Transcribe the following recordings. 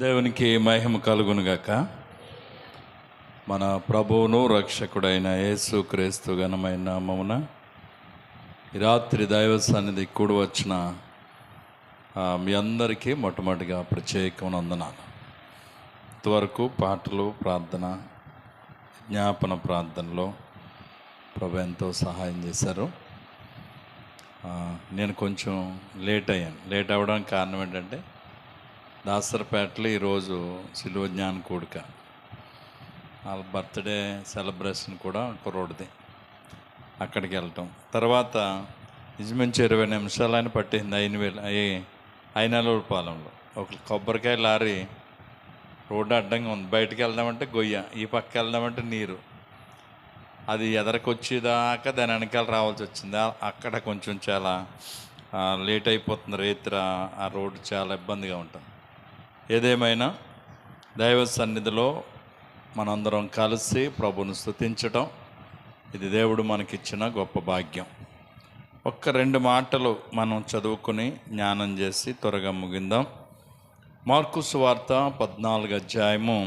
దేవునికి మహిమ కలుగునుగాక. మన ప్రభువును రక్షకుడైన యేసు క్రీస్తు ఘనమైన నామమున ఈ రాత్రి దైవ సన్నిధి కూడి వచ్చిన మీ అందరికీ మొట్టమొదటిగా ప్రత్యేకమైన వందనాలు. ఇంతవరకు పాటలు, ప్రార్థన, జ్ఞాపన ప్రార్థనలో ప్రభు ఎంతో సహాయం చేశారు. నేను కొంచెం లేట్ అయ్యాను. లేట్ అవ్వడానికి కారణం ఏంటంటే దాసరపేటలో ఈరోజు సిలువ జ్ఞాన కూడిక, వాళ్ళ బర్త్డే సెలబ్రేషన్ కూడా కుర్రోడిది. అక్కడికి వెళ్ళటం తర్వాత ఇంచుమించు 20 నిమిషాలని పట్టింది. 5,000 పాలెంలో ఒక కొబ్బరికాయ లారీ రోడ్డు అడ్డంగా ఉంది. బయటికి వెళ్దామంటే గొయ్య, ఈ పక్క వెళ్దామంటే నీరు. అది ఎదరకొచ్చేదాకా దాని వెనకాల రావాల్సి వచ్చింది. అక్కడ కొంచెం చాలా లేట్ అయిపోతుంది. రేత్రి ఆ రోడ్డు చాలా ఇబ్బందిగా ఉంటుంది. ఏదేమైనా దైవ సన్నిధిలో మనందరం కలిసి ప్రభువును స్తుతించటం, ఇది దేవుడు మనకిచ్చిన గొప్ప భాగ్యం. 1-2 మాటలు మనం చదువుకుని జ్ఞానం చేసి త్వరగా ముగిందాం. మార్కు సువార్త 14వ అధ్యాయము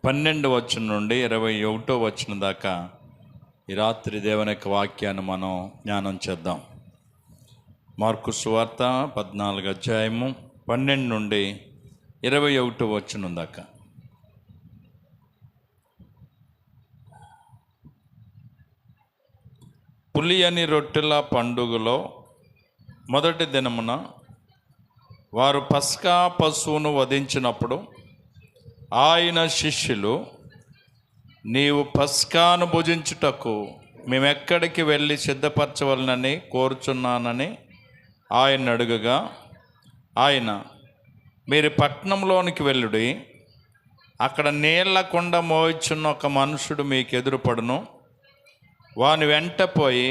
12వ వచనం నుండి 21వ వచనం దాకా ఈ రాత్రి దేవుని యొక్క వాక్యాన్ని మనం జ్ఞానం చేద్దాం. మార్కు సువార్త 14వ అధ్యాయము 12 నుండి 21వ వచనం దాకా. పులియని రొట్టెల పండుగలో మొదటి దినమున వారు పస్కా పశువును వధించినప్పుడు ఆయన శిష్యులు, నీవు పస్కాను భుజించుటకు మేమెక్కడికి వెళ్ళి సిద్ధపరచవలనని కోరుచున్నానని ఆయన అడుగగా, ఆయన, మీరు పట్టణంలోనికి వెళ్ళుడి, అక్కడ నీళ్ల కుండ మోయిచున్న ఒక మనుషుడు మీకు ఎదురుపడును, వాని వెంట పోయి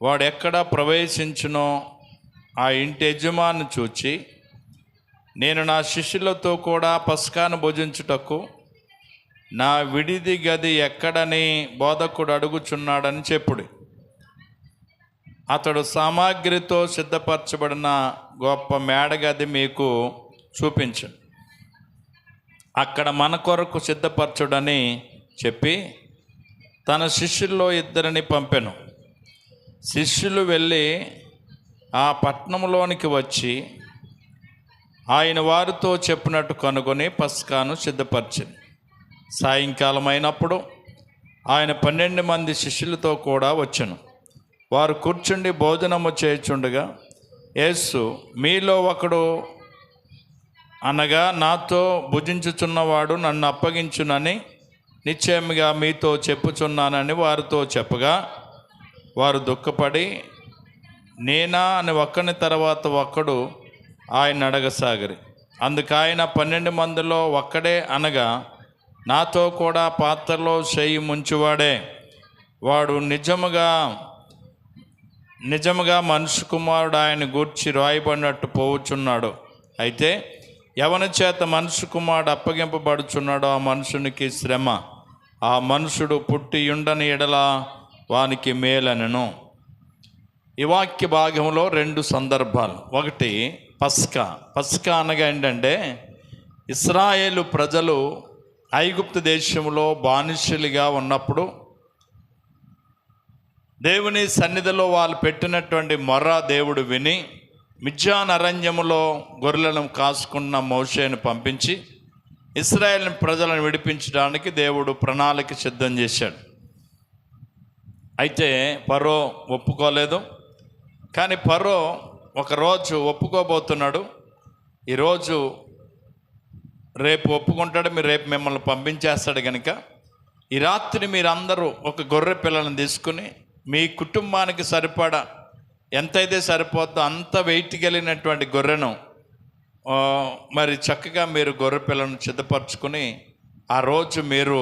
వాడు ఎక్కడ ప్రవేశించునో ఆ ఇంటి యజమాని చూచి, నేను నా శిష్యులతో కూడా పస్కాను భుజించుటకు నా విడిది గది ఎక్కడని బోధకుడు అడుగుచున్నాడని చెప్పుడి. అతడు సామాగ్రితో సిద్ధపరచబడిన గొప్ప మేడగది మీకు చూపించు, అక్కడ మన కొరకు సిద్ధపరచుడని చెప్పి తన శిష్యుల్లో 2 పంపెను. శిష్యులు వెళ్ళి ఆ పట్టణంలోనికి వచ్చి ఆయన వారితో చెప్పినట్టు కనుగొని పస్కాను సిద్ధపరిచింది. సాయంకాలం అయినప్పుడు ఆయన 12 మంది శిష్యులతో కూడా వచ్చెను. వారు కూర్చుండి భోజనము చేయుచుండగా యేసు, మీలో ఒకడు అనగా నాతో భుజించుచున్నవాడు నన్ను అప్పగించునని నిశ్చయముగా మీతో చెప్పుచున్నానని వారితో చెప్పగా, వారు దుఃఖపడి నేనా అని ఒక్కని తర్వాత ఒక్కడు ఆయన అడగసాగిరి. అందుకు ఆయన 12 మందిలో ఒక్కడే అనగా, నాతో కూడా పాత్రలో చేయి ముంచువాడే, వాడు నిజముగా మనుష్య కుమారుడు ఆయన గూర్చి రాయబడినట్టు పోవచ్చున్నాడు. అయితే ఎవని చేత మనుష్య కుమారుడు అప్పగింపబడుచున్నాడో ఆ మనుషునికి శ్రమ, ఆ మనుషుడు పుట్టి ఉండని ఎడల వానికి మేలనెను. ఈ వాక్య భాగంలో 2 సందర్భాలు. ఒకటి పస్కా అనగా ఏంటంటే, ఇశ్రాయేలు ప్రజలు ఐగుప్తు దేశంలో బానిసలుగా ఉన్నప్పుడు దేవుని సన్నిధిలో వాళ్ళు పెట్టినటువంటి మొర్ర దేవుడు విని మిద్యాను అరణ్యములో గొర్రెలను కాసుకున్న మోషేను పంపించి ఇశ్రాయేల్ ప్రజలను విడిపించడానికి దేవుడు ప్రణాళిక సిద్ధం చేశాడు. అయితే ఫరో ఒప్పుకోలేదు. కానీ ఫరో ఒకరోజు ఒప్పుకోబోతున్నాడు. ఈరోజు రేపు ఒప్పుకుంటాడు, మీరు రేపు మిమ్మల్ని పంపించేస్తాడు. కనుక ఈ రాత్రి మీరందరూ ఒక గొర్రె పిల్లను తీసుకుని మీ కుటుంబానికి సరిపడా ఎంతైతే సరిపోద్దో అంత వెయిట్ కలిగినటువంటి గొర్రెను మరి చక్కగా మీరు గొర్రె పిల్లను సిద్ధపరచుకొని ఆ రోజు మీరు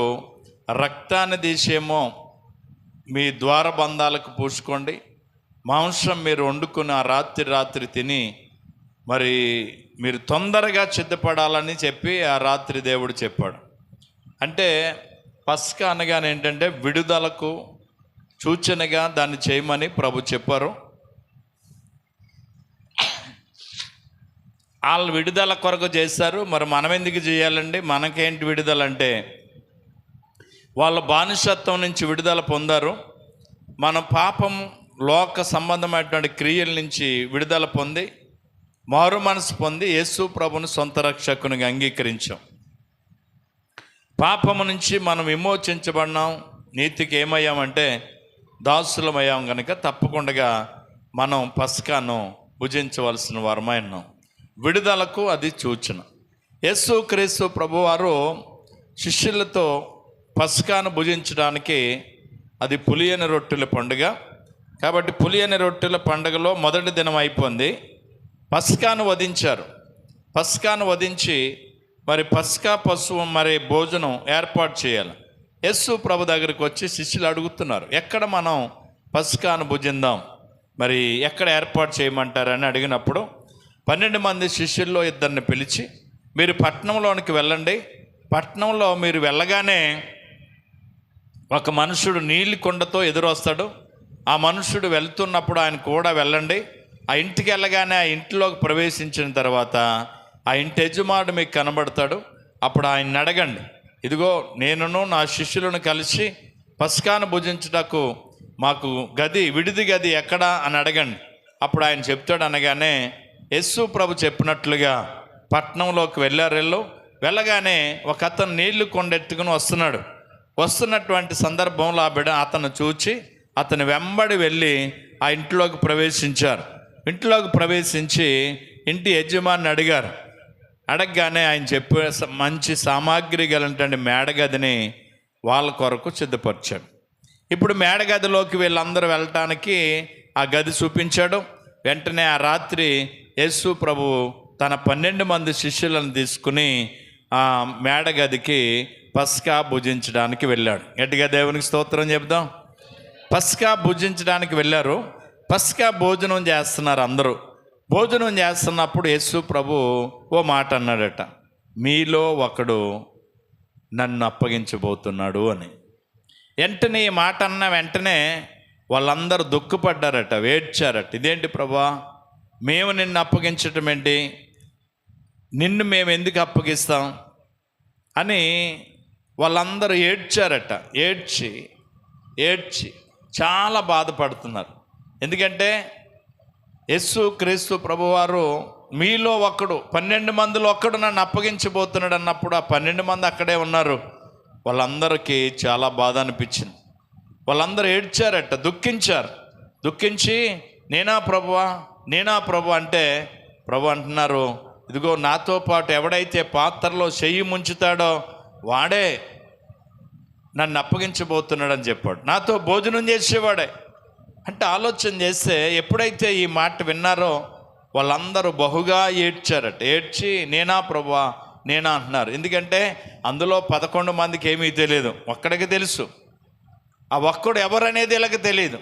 రక్తాన్ని తీసేమో మీ ద్వారబంధాలకు పూసుకోండి. మాంసం మీరు వండుకుని ఆ రాత్రి తిని మరి మీరు తొందరగా సిద్ధపడాలని చెప్పి ఆ రాత్రి దేవుడు చెప్పాడు. అంటే పస్కా అనగానే ఏంటంటే విడుదలకు సూచనగా దాన్ని చేయమని ప్రభు చెప్పారు. వాళ్ళు విడుదల కొరకు చేశారు. మరి మనం ఎందుకు చేయాలండి? మనకేంటి విడుదల అంటే, వాళ్ళ బానిసత్వం నుంచి విడుదల పొందారు. మన పాపం లోక సంబంధమైనటువంటి క్రియల నుంచి విడుదల పొంది మారు మనసు పొంది యేసు ప్రభుని సొంత రక్షకునిగా అంగీకరించాం. పాపము నుంచి మనం విమోచించబడినాం. నీతికి ఏమయ్యామంటే దాసులమయ్యాం. కనుక తప్పకుండా మనం పస్కాను భుజించవలసిన వారమై ఉన్నాం. విడుదలకు అది సూచన. యేసు క్రీస్తు ప్రభువారు శిష్యులతో పస్కాను భుజించడానికి అది పులియని రొట్టెల పండుగ. కాబట్టి పులియని రొట్టెల పండుగలో మొదటి దినం అయిపోయింది. పస్కాను వధించారు. పస్కాను వధించి మరి పస్కా పశువు మరి భోజనం ఏర్పాటు చేయాలి. యేసు ప్రభు దగ్గరికి వచ్చి శిష్యులు అడుగుతున్నారు, ఎక్కడ మనం పస్కాను భుజిందాం, మరి ఎక్కడ ఏర్పాటు చేయమంటారని అడిగినప్పుడు 12 మంది శిష్యుల్లో 2 పిలిచి, మీరు పట్టణంలోనికి వెళ్ళండి, పట్టణంలో మీరు వెళ్ళగానే ఒక మనుషుడు నీలి కొండతో ఎదురొస్తాడు. ఆ మనుషుడు వెళ్తున్నప్పుడు ఆయన కూడా వెళ్ళండి. ఆ ఇంటికి వెళ్ళగానే ఆ ఇంటిలోకి ప్రవేశించిన తర్వాత ఆ ఇంటి యజమానుడు మీకు కనబడతాడు. అప్పుడు ఆయన్ని అడగండి, ఇదిగో నేనును నా శిష్యులను కలిసి పస్కాను భుజించుటకు మాకు విడిది గది ఎక్కడా అని అడగండి. అప్పుడు ఆయన చెప్తాడు. అనగానే యేసు ప్రభు చెప్పినట్లుగా పట్టణంలోకి వెళ్ళగానే ఒక అతను నీళ్లు కొండెత్తుకుని వస్తున్నటువంటి సందర్భంలో ఆ బిడ్డ అతను చూచి అతని వెంబడి వెళ్ళి ఆ ఇంట్లోకి ప్రవేశించారు. ఇంట్లోకి ప్రవేశించి ఇంటి యజమాని అడగగానే ఆయన చెప్పే మంచి సామాగ్రి గలంటే మేడగదిని వాళ్ళ కొరకు సిద్ధపరిచాడు. ఇప్పుడు మేడగదిలోకి వీళ్ళందరూ వెళ్ళటానికి ఆ గది చూపించాడు. వెంటనే ఆ రాత్రి యేసు ప్రభు తన 12 మంది శిష్యులను తీసుకుని ఆ మేడగదికి పస్కా భుజించడానికి వెళ్ళాడు. గట్టిగా దేవునికి స్తోత్రం చెప్దాం. పస్కా భుజించడానికి వెళ్ళారు. పస్కా భోజనం చేస్తున్నారు అందరూ. భోజనం చేస్తున్నప్పుడు యేసు ప్రభు ఓ మాట అన్నాడట, మీలో ఒకడు నన్ను అప్పగించబోతున్నాడు అని. వెంటనే ఈ మాట అన్న వెంటనే వాళ్ళందరూ దుఃఖపడ్డారట, ఏడ్చారట. ఇదేంటి ప్రభా, మేము నిన్ను అప్పగించటం ఏంటి, నిన్ను మేము ఎందుకు అప్పగిస్తాం అని వాళ్ళందరూ ఏడ్చారట. ఏడ్చి చాలా బాధపడుతున్నారు. ఎందుకంటే యేసు క్రీస్తు ప్రభువారు మీలో ఒకడు 12 మందిలో ఒకడు నన్ను అప్పగించబోతున్నాడు అన్నప్పుడు ఆ 12 మంది అక్కడే ఉన్నారు. వాళ్ళందరికీ చాలా బాధ అనిపించింది. వాళ్ళందరూ ఏడ్చారట, దుఃఖించి నేనా ప్రభు అంటే ప్రభు అంటున్నారు, ఇదిగో నాతో పాటు ఎవడైతే పాత్రలో చెయ్యి ముంచుతాడో వాడే నన్ను అప్పగించబోతున్నాడని చెప్పాడు. నాతో భోజనం చేసేవాడే అంటే ఆలోచన చేస్తే ఎప్పుడైతే ఈ మాట విన్నారో వాళ్ళందరూ బహుగా ఏడ్చి నేనా ప్రభువా నేనా అంటున్నారు. ఎందుకంటే అందులో 11 మందికి ఏమీ తెలియదు, ఒక్కడికి తెలుసు. ఆ ఒక్కడు ఎవరనేది వీళ్ళకి తెలియదు.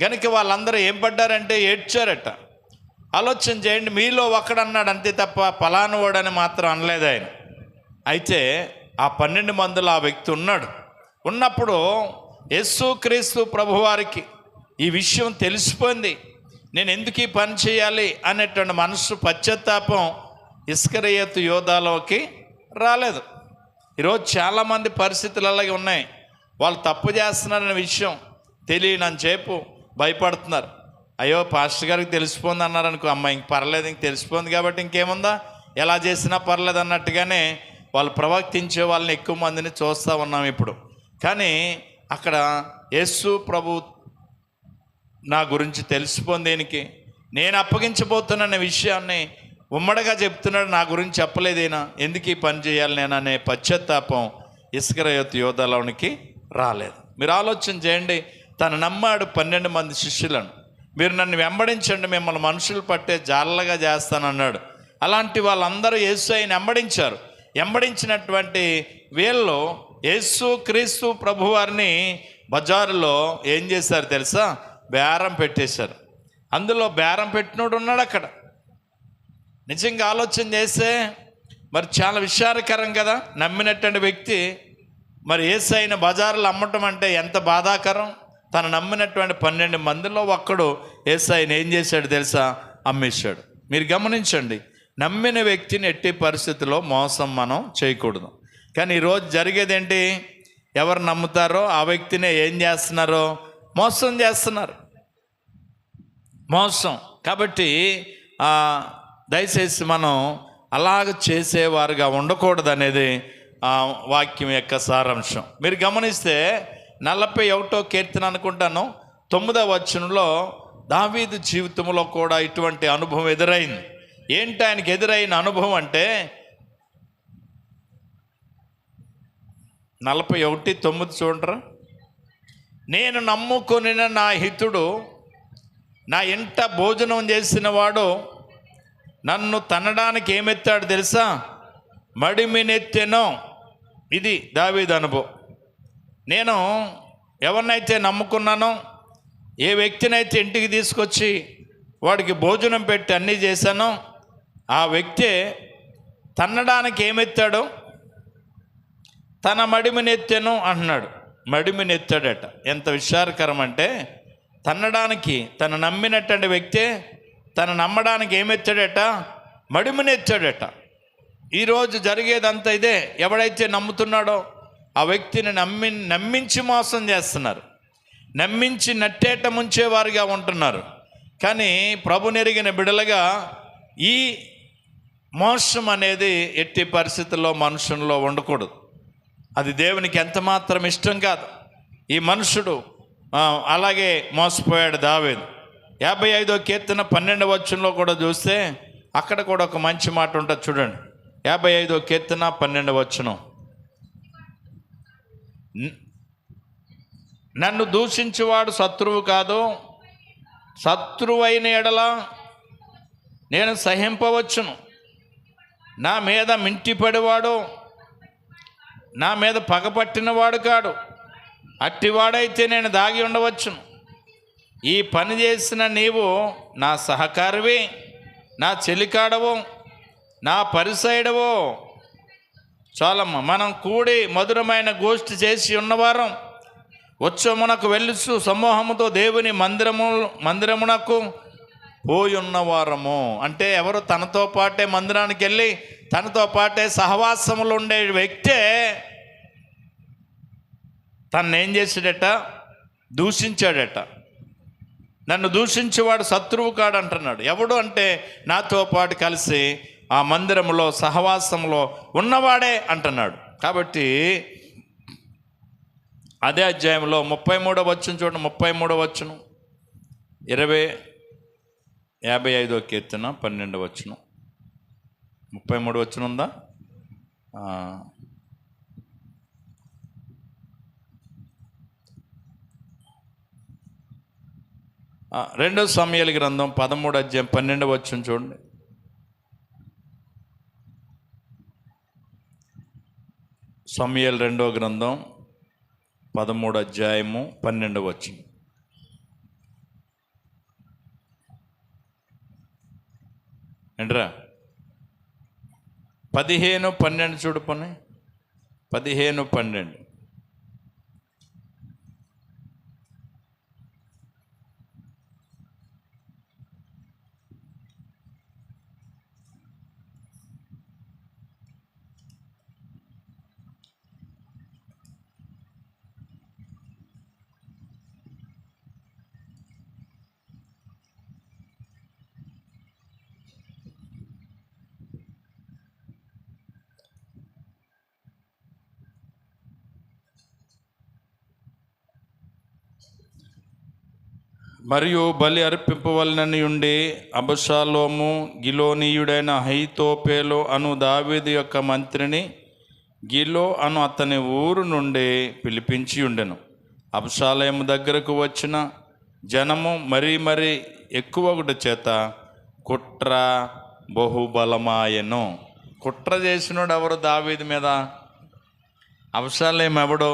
కనుక వాళ్ళందరూ ఏం పడ్డారంటే ఏడ్చారట. ఆలోచన చేయండి, మీలో ఒకడన్నాడు అంతే తప్ప పలానా వాడని మాత్రం అనలేదు ఆయన. అయితే ఆ 12 మందిలో ఆ వ్యక్తి ఉన్నప్పుడు యేసు క్రీస్తు ప్రభువారికి ఈ విషయం తెలిసిపోయింది. నేను ఎందుకు ఈ పని చేయాలి అనేటువంటి మనసు పశ్చాత్తాపం ఇస్కరియోతు యోధాలోకి రాలేదు. ఈరోజు చాలామంది పరిస్థితులు అలాగే ఉన్నాయి. వాళ్ళు తప్పు చేస్తున్నారనే విషయం తెలియనని చెప్పు భయపడుతున్నారు. అయ్యో పాస్టర్ గారికి తెలిసిపోయింది అన్నారు అనుకో, అమ్మ ఇంక పర్లేదు, ఇంక తెలిసిపోయింది కాబట్టి ఇంకేముందా, ఎలా చేసినా పర్లేదు అన్నట్టుగానే వాళ్ళు ప్రవర్తించే వాళ్ళని ఎక్కువ మందిని చూస్తూ ఉన్నాం ఇప్పుడు. కానీ అక్కడ యేసు ప్రభు నా గురించి తెలిసిపోయింది, దేనికి నేను అప్పగించబోతున్న విషయాన్ని ఉమ్మడిగా చెప్తున్నాడు, నా గురించి చెప్పలేదేనా, ఎందుకు ఈ పని చేయాలి నేను అనే పశ్చాత్తాపం ఇస్కరియోతు యోధాలోనికి రాలేదు. మీరు ఆలోచన చేయండి, తను నమ్మాడు 12 మంది శిష్యులను, మీరు నన్ను వెంబడించండి, మిమ్మల్ని మనుషులు పట్టే జాలగా చేస్తానన్నాడు. అలాంటి వాళ్ళందరూ యేసుని వెంబడించినటువంటి వీళ్ళు యేసు క్రీస్తు ప్రభువారిని బజారులో ఏం చేశారు తెలుసా, బేరం పెట్టేశారు. అందులో బేరం పెట్టినోడు ఉన్నాడు అక్కడ. నిజంగా ఆలోచన చేస్తే మరి చాలా విచారకరం కదా. నమ్మినటువంటి వ్యక్తి మరి యేసయ్యను బజారులో అమ్మటం అంటే ఎంత బాధాకరం. తను నమ్మినటువంటి 12 మందిలో ఒక్కడు యేసయ్యను ఏం చేశాడు తెలుసా, అమ్మేశాడు. మీరు గమనించండి, నమ్మిన వ్యక్తిని ఎట్టి పరిస్థితుల్లో మోసం మనం చేయకూడదు. కానీ ఈరోజు జరిగేది ఏంటి? ఎవరు నమ్ముతారో ఆ వ్యక్తినే ఏం చేస్తున్నారో మోసం చేస్తున్నారు. మోసం. కాబట్టి దయచేసి మనం అలాగ చేసేవారుగా ఉండకూడదు అనేది వాక్యం యొక్క సారాంశం. మీరు గమనిస్తే 41వ కీర్తన అనుకుంటాను 9వ వచనంలో దావీదు జీవితంలో కూడా ఇటువంటి అనుభవం ఎదురైంది. ఏంటి ఆయనకి ఎదురైన అనుభవం అంటే 41:9 చూడరా. నేను నమ్ముకొనిన నా హితుడు నా ఇంట భోజనం చేసిన వాడు నన్ను తన్నడానికి ఏమెత్తాడు తెలుసా? మడిమినెత్తెనో. ఇది దావీదు అనుభవం. నేను ఎవరినైతే నమ్ముకున్నానో, ఏ వ్యక్తినైతే ఇంటికి తీసుకొచ్చి వాడికి భోజనం పెట్టి అన్నీ చేశానో, ఆ వ్యక్తి తన్నడానికి ఏమెత్తాడో తన మడిమినెత్తెను అంటున్నాడు. మడిమినెత్తాడట. ఎంత విచారకరం అంటే, తన్నడానికి తను నమ్మినటువంటి వ్యక్తే తను నమ్మడానికి ఏమెత్తాడట? మడిమినెత్తాడట. ఈరోజు జరిగేదంతా ఇదే. ఎవడైతే నమ్ముతున్నాడో ఆ వ్యక్తిని నమ్మించి మోసం చేస్తున్నారు, నమ్మించి నట్టేట ముంచేవారుగా ఉంటున్నారు. కానీ ప్రభు నెరిగిన బిడలుగా ఈ మోసం అనేది ఎట్టి పరిస్థితుల్లో మనుషుల్లో ఉండకూడదు. అది దేవునికి ఎంత మాత్రం ఇష్టం కాదు. ఈ మనుషుడు అలాగే మోసపోయాడు దావీదు. 55వ కీర్తన 12వ వచనంలో కూడా చూస్తే అక్కడ కూడా ఒక మంచి మాట ఉంటుంది చూడండి. 55వ కీర్తన 12వ వచనం. నన్ను దూషించువాడు శత్రువు కాదు, శత్రువైన ఎడల నేను సహింపవచ్చును. నా మీద మింటిపడివాడు నా మీద పగపట్టినవాడు కాడు. అట్టివాడైతే నేను దాగి ఉండవచ్చును. ఈ పని చేసిన నీవు నా సహకారివి, నా చెలికాడవు, నా పరిసైడవు. చాలమ్మ. మనం కూడి మధురమైన గోష్ఠి చేసి ఉన్నవారం ఉత్సవమునకు వెళ్ళుచు సమూహముతో దేవుని మందిరమునకు పోయి ఉన్నవారము. అంటే ఎవరు? తనతో పాటే మందిరానికి వెళ్ళి తనతో పాటే సహవాసములు ఉండే వ్యక్తే తను ఏం చేశాడట? దూషించాడట. నన్ను దూషించేవాడు శత్రువు కాడు అంటున్నాడు. ఎవడు అంటే నాతో పాటు కలిసి ఆ మందిరంలో సహవాసంలో ఉన్నవాడే అంటున్నాడు. కాబట్టి అదే అధ్యాయంలో 33వ వచనం చూడండి. 33వ వచనం 55వ కీర్తన 12వ వచనం. 33వ వచనం ఉందా? 2 సమూయేలు గ్రంథం 13వ అధ్యాయం 12వ వచనం చూడండి. సమూయేలు 2వ గ్రంథం 13వ అధ్యాయము 12వ వచనం. ఏంట్రా 15-12 చూడు. 15-12. మరియు బలి అర్పింపవలనని ఉండి అబషాలోము గిలోనీయుడైన అహీతోపెలు అను దావీదు యొక్క మంత్రిని గిలో అను అతని ఊరు నుండి పిలిపించి ఉండెను. అబషాలోము దగ్గరకు వచ్చిన జనము మరీ ఎక్కువగుట చేత కుట్ర బహుబలమాయెను. కుట్ర చేసినోడు ఎవరు? దావీదు మీద. అబషాలోము ఎవడో?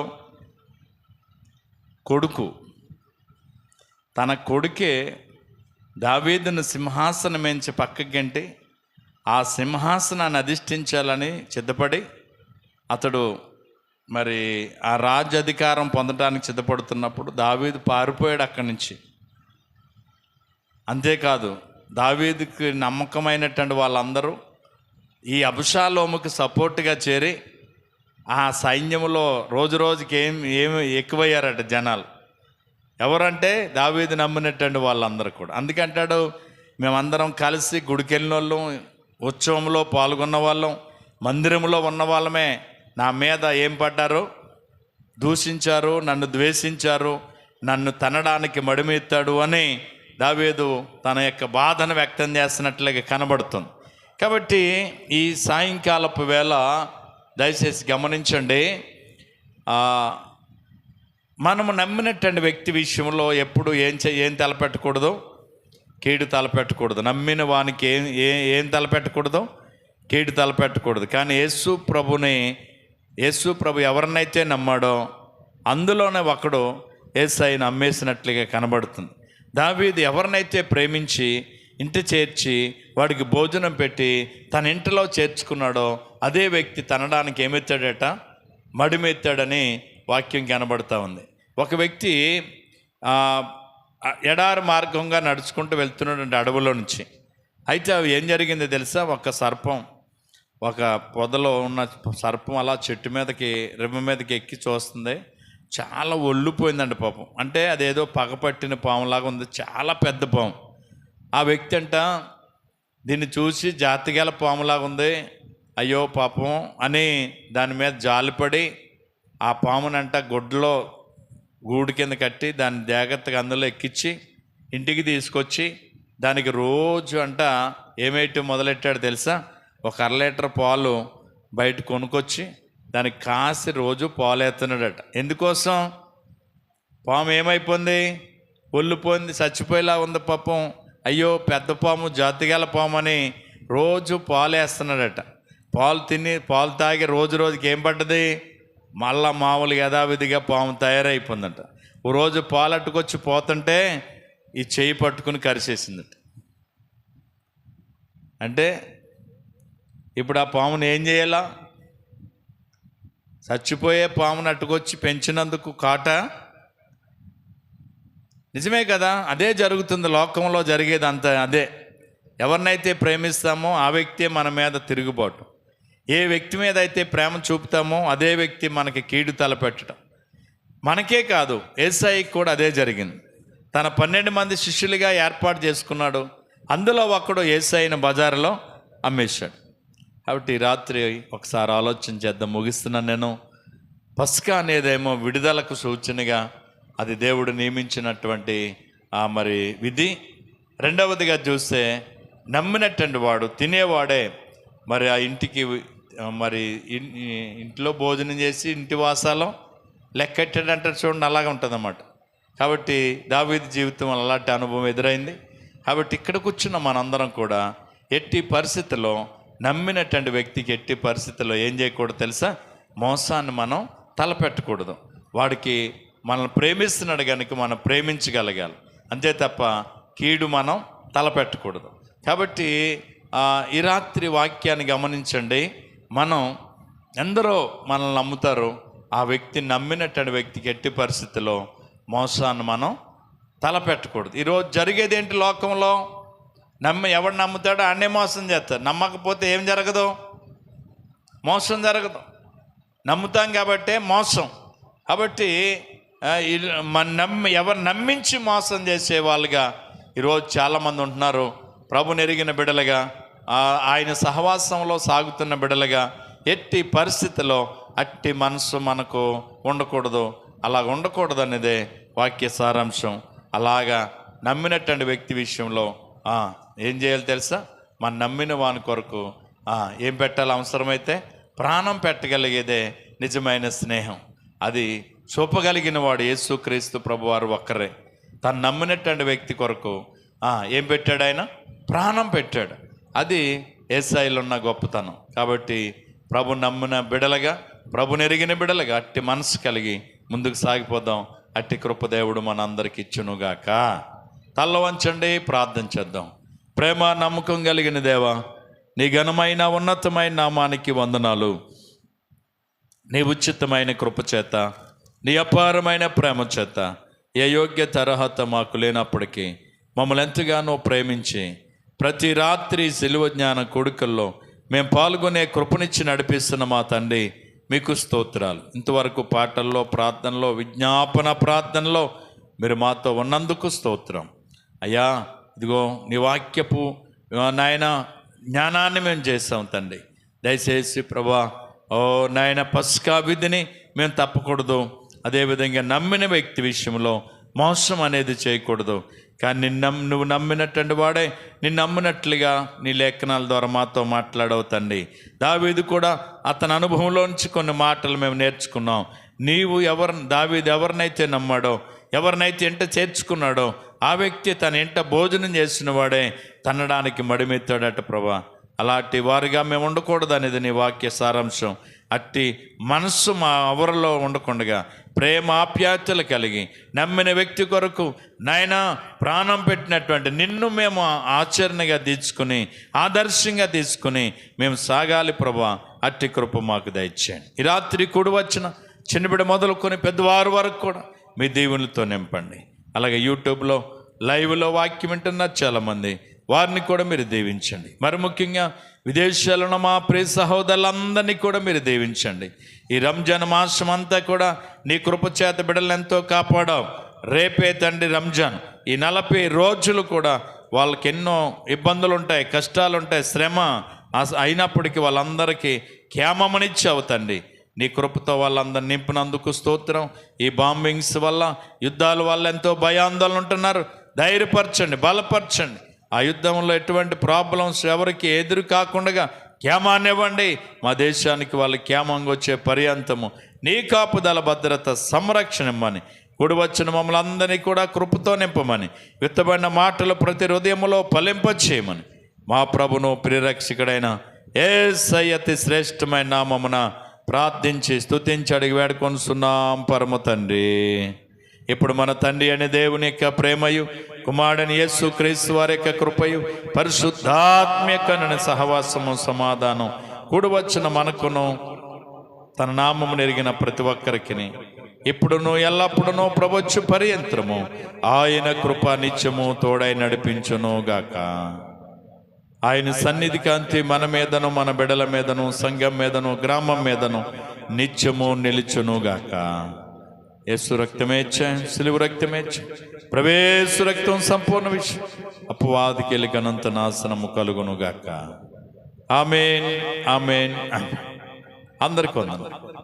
కొడుకు. తన కొడుకే దావీదును సింహాసనం ఎంచి పక్కగంటి ఆ సింహాసనాన్ని అధిష్ఠించాలని సిద్ధపడి అతడు మరి ఆ రాజ్యాధికారం పొందడానికి సిద్ధపడుతున్నప్పుడు దావీదు పారిపోయాడు అక్కడి నుంచి. అంతేకాదు దావీదుకి నమ్మకమైనటువంటి వాళ్ళందరూ ఈ అబషాలోముకు సపోర్ట్గా చేరి ఆ సైన్యంలో రోజు రోజుకి ఏమి ఎక్కువయ్యారట జనాలు. ఎవరంటే దావీదు నమ్మినటువంటి వాళ్ళందరూ కూడా. అందుకంటాడు, మేమందరం కలిసి గుడికి వెళ్ళిన వాళ్ళం, ఉత్సవంలో పాల్గొన్న వాళ్ళం, మందిరంలో ఉన్న వాళ్ళమే నా మీద ఏం పడ్డారు, దూషించారు, నన్ను ద్వేషించారు, నన్ను తనడానికి మడిమెత్తాడు అని దావీదు తన యొక్క బాధను వ్యక్తం చేస్తున్నట్లుగా కనబడుతుంది. కాబట్టి ఈ సాయంకాలపు వేళ దయచేసి గమనించండి, మనము నమ్మినటువంటి వ్యక్తి విషయంలో ఎప్పుడు ఏం తలపెట్టకూడదు, కీడు తలపెట్టకూడదు. నమ్మిన వానికి ఏం తలపెట్టకూడదు, కీడు తలపెట్టకూడదు. కానీ యేసు ప్రభు ఎవరినైతే నమ్మాడో అందులోనే ఒకడు యేసయ్యను నమ్మేసినట్లుగా కనబడుతుంది. దావీదు ఎవరినైతే ప్రేమించి ఇంటి చేర్చి వాడికి భోజనం పెట్టి తన ఇంటిలో చేర్చుకున్నాడో అదే వ్యక్తి తనడానికి ఏమెత్తాడట, మడిమెత్తాడని వాక్యం కనబడుతూ ఉంది. ఒక వ్యక్తి ఎడారి మార్గంగా నడుచుకుంటూ వెళ్తున్నాడు అడవులో నుంచి. అయితే అవి ఏం జరిగిందో తెలుసా, ఒక సర్పం, ఒక పొదలో ఉన్న సర్పం అలా చెట్టు మీదకి రెమ్మ మీదకి ఎక్కి చూస్తుంది. చాలా ఒళ్ళిపోయిందండి పాపం. అంటే అదేదో పగపట్టిన పాములాగా ఉంది, చాలా పెద్ద పాము. ఆ వ్యక్తి అంట దీన్ని చూసి జాతిగల పాములాగా ఉంది, అయ్యో పాపం అని దాని మీద జాలిపడి ఆ పామునంట గొడ్లో గూడు కింద కట్టి దాన్ని జాగ్రత్తగా అందులో ఎక్కించి ఇంటికి తీసుకొచ్చి దానికి రోజు అంట ఏమేయటం మొదలెట్టాడు తెలుసా, ఒక 1/2 లీటర్ పాలు బయట కొనుక్కొచ్చి దానికి కాసి రోజు పాలు ఎత్తున్నాడట. ఎందుకోసం, పాము ఏమైపోయింది, ఒళ్ళిపోయింది, చచ్చిపోయేలా ఉంది పాపం. అయ్యో పెద్ద పాము, జాతిగల పాము అని రోజు పాలు వేస్తున్నాడట. పాలు తిని పాలు తాగి రోజు రోజుకి ఏం పడ్డది, మళ్ళా మామూలుగా యథావిధిగా పాము తయారైపోయిందట. ఓ రోజు పాలట్టుకొచ్చి పోతుంటే ఈ చెయ్యి పట్టుకుని కరిచేసిందట. అంటే ఇప్పుడు ఆ పాముని ఏం చేయాలా, చచ్చిపోయే పామును అట్టుకొచ్చి పెంచినందుకు కాట. నిజమే కదా, అదే జరుగుతుంది లోకంలో జరిగేది అంతా అదే. ఎవరినైతే ప్రేమిస్తామో ఆ వ్యక్తే మన మీద తిరుగుబాటు. ఏ వ్యక్తి మీద అయితే ప్రేమ చూపుతామో అదే వ్యక్తి మనకి కీడు తలపెట్టడం. మనకే కాదు, యేసయ్యకి కూడా అదే జరిగింది. తన 12 మంది శిష్యులుగా ఏర్పాటు చేసుకున్నాడు, అందులో ఒకడు యేసయ్యను బజారులో అమ్మేశాడు. కాబట్టి ఈ రాత్రి ఒకసారి ఆలోచన చేద్దాం, ముగిస్తున్నాను నేను. పస్కా అనేదేమో విడుదలకు సూచనగా అది దేవుడు నియమించినటువంటి మరి విధి. రెండవదిగా చూస్తే నమ్మినటువంటి వాడు తినేవాడే మరి ఆ ఇంటికి మరి ఇంట్లో భోజనం చేసి ఇంటి వాసాలో లెక్కెట్టాడంటే చూడండి, అలాగే ఉంటుందన్నమాట. కాబట్టి దావీదు జీవితం అలాంటి అనుభవం ఎదురైంది. కాబట్టి ఇక్కడ కూర్చున్న మనందరం కూడా ఎట్టి పరిస్థితుల్లో నమ్మినటువంటి వ్యక్తికి ఎట్టి పరిస్థితుల్లో ఏం చేయకూడదు తెలుసా, మోసాన్ని మనం తలపెట్టకూడదు. వాడికి మనల్ని ప్రేమిస్తున్నాడు కనుక మనం ప్రేమించగలగాలి, అంతే తప్ప కీడు మనం తలపెట్టకూడదు. కాబట్టి ఈ రాత్రి వాక్యాన్ని గమనించండి. మనం ఎందరో మనల్ని నమ్ముతారు, ఆ వ్యక్తి నమ్మినటువంటి వ్యక్తికి ఎట్టి పరిస్థితుల్లో మోసాన్ని మనం తలపెట్టకూడదు. ఈరోజు జరిగేది ఏంటి లోకంలో, ఎవడు నమ్ముతాడో అన్నే మోసం చేస్తారు. నమ్మకపోతే ఏం జరగదు, మోసం జరగదు. నమ్ముతాం కాబట్టే మోసం. కాబట్టి ఎవరు నమ్మించి మోసం చేసే వాళ్ళుగా ఈరోజు చాలామంది ఉంటున్నారు. ప్రభుని ఎరిగిన బిడ్డలుగా, ఆయన సహవాసంలో సాగుతున్న బిడ్డలుగా ఎట్టి పరిస్థితిలో అట్టి మనసు మనకు ఉండకూడదు. అలా ఉండకూడదు అనేదే వాక్య సారాంశం. అలాగా నమ్మినటువంటి వ్యక్తి విషయంలో ఏం చేయాలి తెలుసా, మన నమ్మిన వాని కొరకు ఏం పెట్టాలి, అవసరమైతే ప్రాణం పెట్టగలిగేదే నిజమైన స్నేహం. అది చూపగలిగిన వాడు యేసుక్రీస్తు ప్రభువారు ఒక్కరే. తను నమ్మినటువంటి వ్యక్తి కొరకు ఏం పెట్టాడు, ఆయన ప్రాణం పెట్టాడు. అది యేసయ్యలో ఉన్న గొప్పతనం. కాబట్టి ప్రభు నమ్మిన బిడలుగా, ప్రభుని ఎరిగిన బిడలుగా అట్టి మనసు కలిగి ముందుకు సాగిపోదాం. అట్టి కృపదేవుడు మన అందరికి ఇచ్చునుగాక. తల్ల వంచండి, ప్రార్థన చేద్దాం. ప్రేమ నమ్మకం కలిగిన దేవా, నీ ఘనమైన ఉన్నతమైన నామానికి వందనాలు. నీ ఉచితమైన కృప చేత, నీ అపారమైన ప్రేమ చేత, ఏ యోగ్యత అర్హత మాకు లేనప్పటికీ మమ్మల్ని ఎంతగానో ప్రేమించి ప్రతి రాత్రి సిలువ జ్ఞాన కొడుకల్లో మేము పాల్గొనే కృపనిచ్చి నడిపిస్తున్న మా తండ్రి మీకు స్తోత్రాలు. ఇంతవరకు పాటల్లో, ప్రార్థనలో, విజ్ఞాపన ప్రార్థనలో మీరు మాతో ఉన్నందుకు స్తోత్రం అయ్యా. ఇదిగో నీ వాక్యపు నాయన జ్ఞానాన్ని మేము చేస్తాం తండ్రి. దయచేసి ప్రభా నాయన పస్కా విధిని మేము తప్పకూడదు. అదేవిధంగా నమ్మిన వ్యక్తి విషయంలో మోసం అనేది చేయకూడదు. కానీ నువ్వు నమ్మినటువంటి వాడే నిన్ను నమ్మినట్లుగా నీ లేఖనాల ద్వారా మాతో మాట్లాడవు తండ్రి. దావీదు కూడా అతని అనుభవంలోంచి కొన్ని మాటలు మేము నేర్చుకున్నాం. దావీదు ఎవరినైతే నమ్మాడో, ఎవరినైతే ఇంట చేర్చుకున్నాడో ఆ వ్యక్తి తన ఇంట భోజనం చేసిన వాడే తన్నడానికి మడిమెత్తాడట ప్రభా. అలాంటి వారిగా మేము ఉండకూడదు అనేది నీ వాక్య సారాంశం. అట్టి మనస్సు మా ఎవరిలో ఉండకుండగా ప్రేమ ఆప్యాయతలు కలిగి నమ్మిన వ్యక్తి కొరకు నాయనా ప్రాణం పెట్టినటువంటి నిన్ను మేము ఆచరణగా తీసుకుని ఆదర్శంగా తీసుకుని మేము సాగాలి ప్రభా. అట్టి కృప మాకు దయచేయండి. ఈ రాత్రి కూడి వచ్చిన చిన్నబిడ్డ మొదలుకొని పెద్దవారు వరకు కూడా మీ దీవెనలతో నింపండి. అలాగే యూట్యూబ్లో లైవ్లో వాక్యం వింటున్నారు చాలామంది, వారిని కూడా మీరు దీవించండి. మరి ముఖ్యంగా విదేశాలను మా ప్రియ సహోదరులందరినీ కూడా మీరు దీవించండి. ఈ రంజాన్ మాసం అంతా కూడా నీ కృపచేత బిడ్డలను ఎంతో కాపాడావు. రేపే తండ్రి రంజాన్. ఈ 40 రోజులు కూడా వాళ్ళకి ఎన్నో ఇబ్బందులు ఉంటాయి, కష్టాలు ఉంటాయి, శ్రమ అయినప్పటికీ వాళ్ళందరికీ క్షేమమనిచ్చావు తండ్రి. నీ కృపతో వాళ్ళందరినీ నింపినందుకు స్తోత్రం. ఈ బాంబింగ్స్ వల్ల, యుద్ధాల వల్ల ఎంతో భయాందోళన ఉంటున్నారు. ధైర్యపరచండి, బలపరచండి. ఆ యుద్ధంలో ఎటువంటి ప్రాబ్లమ్స్ ఎవరికి ఎదురు కాకుండా క్షేమాన్ని ఇవ్వండి. మా దేశానికి వాళ్ళు క్షేమంగా వచ్చే పర్యంతము నీ కాపుదల, భద్రత, సంరక్షణ ఇమ్మని, కూడి వచ్చిన మమ్మల్ని అందరినీ కూడా కృపతో నింపమని, విత్తబడిన మాటలు ప్రతి హృదయంలో ఫలింపచేయమని మా ప్రభును ప్రియరక్షకుడైన యేసయ్య అతి శ్రేష్టమైన నామమున ప్రార్థించి స్తుతించి అడిగి వేడుకొనుచున్నాం పరమ తండ్రి. ఇప్పుడు మన తండ్రి అనే దేవుని యొక్క ప్రేమయు, కుమారుడైన యేసు క్రీస్తు వారి యొక్క కృపయు, పరిశుద్ధాత్మ యొక్క సహవాసము, సమాధానం కూడి వచ్చిన మనకును తన నామమును ఎరిగిన ప్రతి ఒక్కరికి ఇప్పుడును ఎల్లప్పుడును ప్రభొచ్చు పర్యంతరము ఆయన కృప నిత్యము తోడై నడిపించును గాక. ఆయన సన్నిధి కాంతి మన మీదను, మన బిడల మీదను, సంఘం మీదను, గ్రామం మీదను నిత్యము నిలుచును గాక. యేసు రక్తమేచ్చ, సిలువు రక్తమేచ్చ, ప్రవేశు రక్తం సంపూర్ణ విషయం అపవాదికి ఎలికనంత నాశనము కలుగును గాక. ఆమేన్, ఆమేన్. అందరికీ వందనాలు.